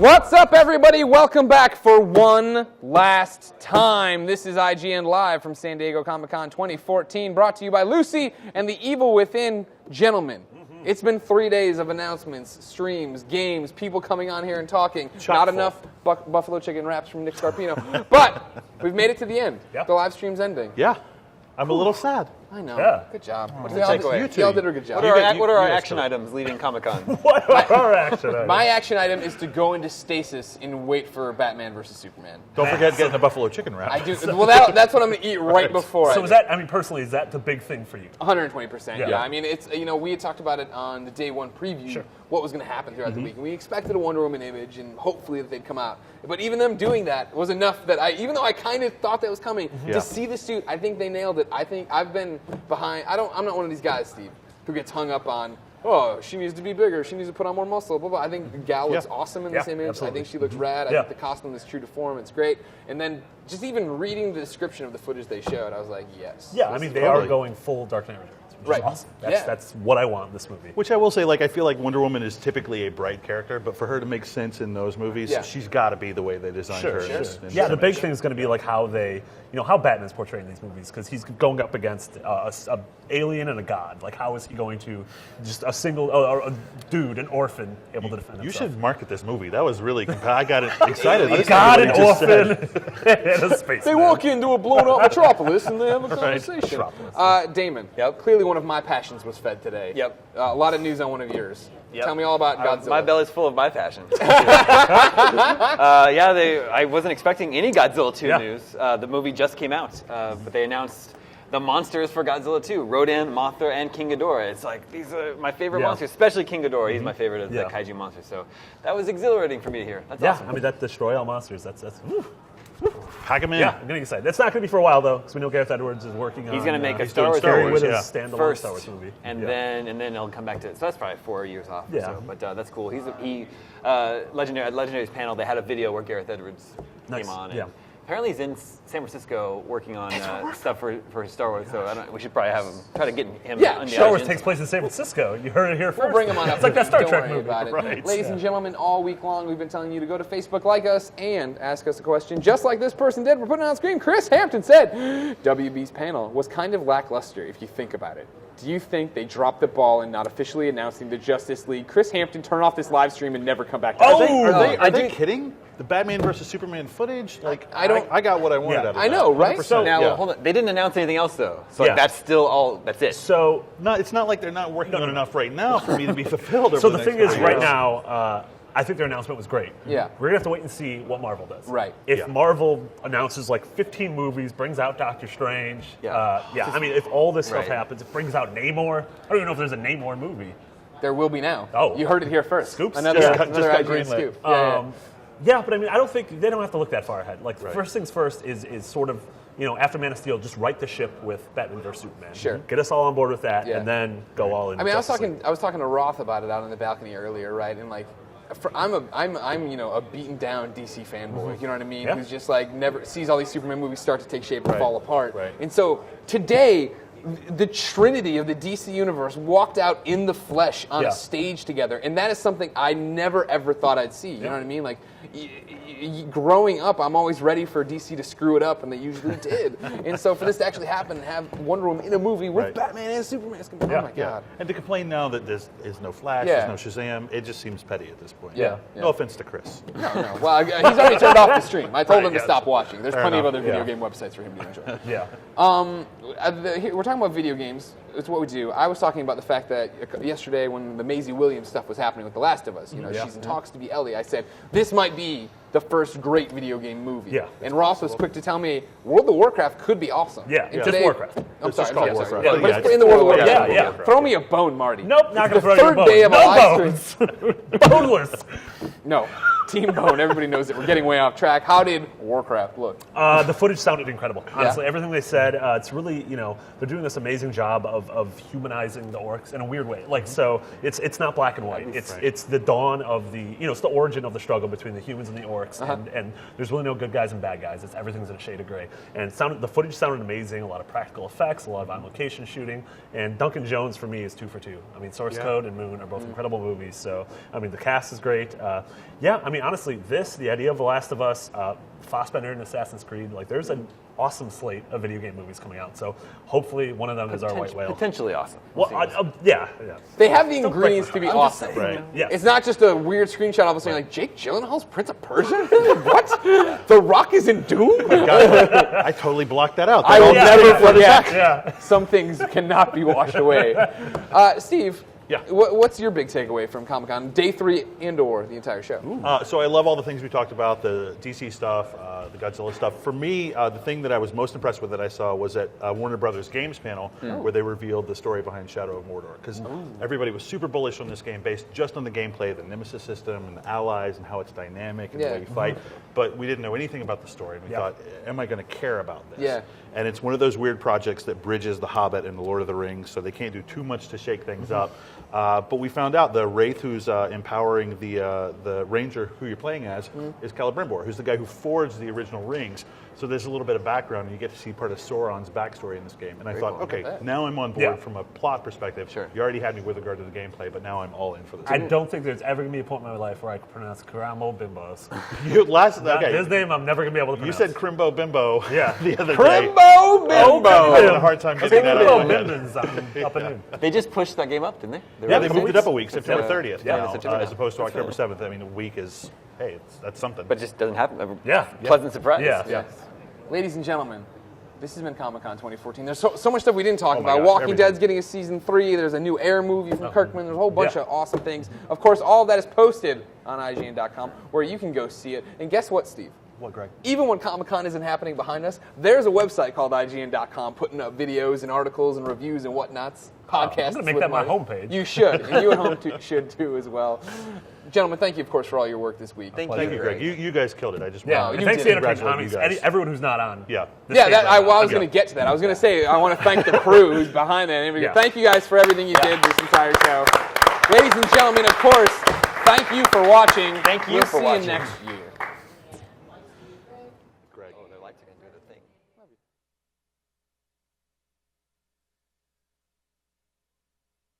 What's up, everybody? Welcome back for one last time. This is IGN Live from San Diego Comic-Con 2014, brought to you by Lucy and the Evil Within. Gentlemen, it's been 3 days of announcements, streams, games, people coming on here and talking. Not enough buffalo chicken wraps from Nick Scarpino, but we've made it to the end. Yep. The live stream's ending. Yeah. I'm a little sad. I know. Yeah. Good job. Y'all did a good job. What are our action items leaving Comic-Con? What are our action items? My action item is to go into stasis and wait for Batman versus Superman. Don't forget getting the buffalo chicken wrap. I do. Well, that's what I'm going to eat right before. So is that, personally, is that the big thing for you? 120%. Yeah. I mean, it's, we had talked about it on the day one preview, what was going to happen throughout the week. And we expected a Wonder Woman image and hopefully that they'd come out. But even them doing that was enough that even though I kind of thought that was coming, to see the suit, I think they nailed it. I think I've been behind. I'm not one of these guys, Steve, who gets hung up on, oh, she needs to be bigger, she needs to put on more muscle, blah, blah. I think Gal looks awesome in this image. Absolutely. I think she looks rad. I think the costume is true to form. It's great. And then just even reading the description of the footage they showed, I was like, yes. Yeah, I mean, they are going full Dark Knight Returns. Which is awesome. That's what I want in this movie. Which I will say, I feel like Wonder Woman is typically a bright character, but for her to make sense in those movies, she's got to be the way they designed her. Yeah, the big thing is going to be how they, how Batman's portrayed in these movies, because he's going up against a alien and a god. How is he going to just a single a dude, an orphan, able to defend himself? You should market this movie. That was really I got excited. A god, an orphan, and a space. They walk into a blown up metropolis and they have a conversation. Damon, clearly one of my passions was fed today. Yep. A lot of news on one of yours. Yep. Tell me all about Godzilla. My belly's full of my passion. I wasn't expecting any Godzilla 2 news. The movie just came out, but they announced the monsters for Godzilla 2, Rodan, Mothra, and King Ghidorah. It's these are my favorite monsters, especially King Ghidorah. He's my favorite of the kaiju monsters. So that was exhilarating for me to hear. That's awesome. I mean, that destroy all monsters. That's pack him in. Yeah, I'm getting excited. That's not going to be for a while though, because we know Gareth Edwards is working on. He's going to make a Star Wars standalone first, Star Wars movie, and then he'll come back to it. So that's probably 4 years off. Yeah, so, but that's cool. Legendary's panel. They had a video where Gareth Edwards came on. And apparently he's in San Francisco working on stuff for Star Wars. So we should probably have him try to get him. Yeah, Star Wars takes place in San Francisco. You heard it here first. We'll bring him on up. It's like that Star Don't Trek worry movie. about it. Right. Ladies and gentlemen, all week long we've been telling you to go to Facebook, like us, and ask us a question, just like this person did. We're putting it on screen. Chris Hampton said, WB's panel was kind of lackluster if you think about it. Do you think they dropped the ball in not officially announcing the Justice League? Chris Hampton, turn off this live stream and never come back to it. Are they kidding? The Batman versus Superman footage? I got what I wanted out of that. I know, right? So now, hold on. They didn't announce anything else, though. So that's still all, that's it. So it's not like they're not working on enough right now for me to be fulfilled. So the thing is, right now, I think their announcement was great. Yeah. We're going to have to wait and see what Marvel does. Right. If Marvel announces 15 movies, brings out Doctor Strange, I mean, if all this stuff happens, it brings out Namor. I don't even know if there's a Namor movie. There will be now. Oh. You heard it here first. Scoops? Another IGN scoop. But I mean, I don't think they don't have to look that far ahead. First things first is sort of, after Man of Steel, just right the ship with Batman vs Superman. Sure. Get us all on board with that, and then go all in. I mean, I was talking to Roth about it out on the balcony earlier, right? And I'm a beaten down DC fanboy. You know what I mean? Who's just never sees all these Superman movies start to take shape and fall apart. Right. And so today, the trinity of the DC universe walked out in the flesh on a stage together, and that is something I never ever thought I'd see. You know what I mean? Growing up, I'm always ready for DC to screw it up, and they usually did. And so for this to actually happen and have Wonder Woman in a movie with Batman and Superman, it's gonna be, oh my god. And to complain now that there is no Flash, there's no Shazam, it just seems petty at this point. No offense to Chris. No. Well, he's already turned off the stream. I told him to stop watching. There's plenty of other video game websites for him to enjoy. We're talking about video games. It's what we do. I was talking about the fact that yesterday when the Maisie Williams stuff was happening with The Last of Us, she's in talks to be Ellie. I said, this might be the first great video game movie. Yeah. And Ross was quick to tell me World of Warcraft could be awesome. Yeah, and just Warcraft. I'm It's just sorry. called Sorry. Warcraft. But it's in the World of Warcraft. Yeah. Throw me a bone, Marty. Nope, not going to throw The you a bone. third day of a live stream. Boneless. No. Team Bone, everybody knows it. We're getting way off track. How did Warcraft look? The footage sounded incredible. Honestly, everything they said, it's really, they're doing this amazing job of humanizing the orcs in a weird way. So it's not black and white. It's the dawn of the, it's the origin of the struggle between the humans and the orcs, and there's really no good guys and bad guys. Everything's in a shade of gray. And the footage sounded amazing. A lot of practical effects, a lot of on location shooting, and Duncan Jones for me is 2 for 2. I mean, Source Code and Moon are both incredible movies. So I mean, the cast is great. mean, honestly, the idea of The Last of Us, Fassbender and Assassin's Creed, like there's an awesome slate of video game movies coming out. So hopefully one of them is our White Whale. Potentially awesome. Well, yeah. They have the ingredients to be awesome. Saying, Right. Yeah. It's not just a weird screenshot all of a sudden like Jake Gyllenhaal's Prince of Persia. What? The Rock is in Doom. I totally blocked that out. I will never forget. Yeah. Some things cannot be washed away. Steve. Yeah. What's your big takeaway from Comic-Con, day 3 and/or the entire show? So I love all the things we talked about, the DC stuff, the Godzilla stuff. For me, the thing that I was most impressed with that I saw was at Warner Brothers Games panel, where they revealed the story behind Shadow of Mordor. Because everybody was super bullish on this game based just on the gameplay, the Nemesis system, and the allies, and how it's dynamic, and the way you fight. But we didn't know anything about the story. And we thought, am I going to care about this? Yeah. And it's one of those weird projects that bridges The Hobbit and The Lord of the Rings, so they can't do too much to shake things up. But we found out the Wraith who's empowering the Ranger who you're playing as is Celebrimbor, who's the guy who forged the original rings. So there's a little bit of background, and you get to see part of Sauron's backstory in this game. And I thought, okay, now I'm on board from a plot perspective. Sure. You already had me with regard to the gameplay, but now I'm all in for this. I don't think there's ever going to be a point in my life where I can pronounce Cramo Bimbos. Okay. His name I'm never going to be able to You pronounce. said Crimbo Bimbo the other day. Crimbo Bimbo. I had a hard time getting that out of my head. Bimbos up and in. They just pushed that game up, didn't they? Yeah, they moved it up a week, September 30th Yeah, now, September as opposed to October 7th. I mean, a week is, hey, that's something. But it just doesn't happen. Yeah. Pleasant surprise. Yeah. Ladies and gentlemen, this has been Comic-Con 2014. There's so much stuff we didn't talk Oh my about. gosh, Walking everything. Dead's getting a season 3. There's a new Air movie from Kirkman. There's a whole bunch of awesome things. Of course, all of that is posted on IGN.com, where you can go see it. And guess what, Steve? What, Greg? Even when Comic-Con isn't happening behind us, there's a website called IGN.com putting up videos and articles and reviews and whatnots. Podcasts. I'm gonna make with that my Marty. homepage. You should, and you at home should too as well. Gentlemen, thank you, of course, for all your work this week. Thank Thank you, Greg. You guys killed it. I just Yeah. want And thanks did. to Enterprise Congratulate you Comics, guys. everyone who's not on. Yeah. this Yeah, tape that, right now. I was going to get to that. I was going to say, I want to thank the crew who's behind that. Yeah. Thank you guys for everything you did this entire show. Ladies and gentlemen, of course, thank you for watching. Thank you We'll for see watching. you next year.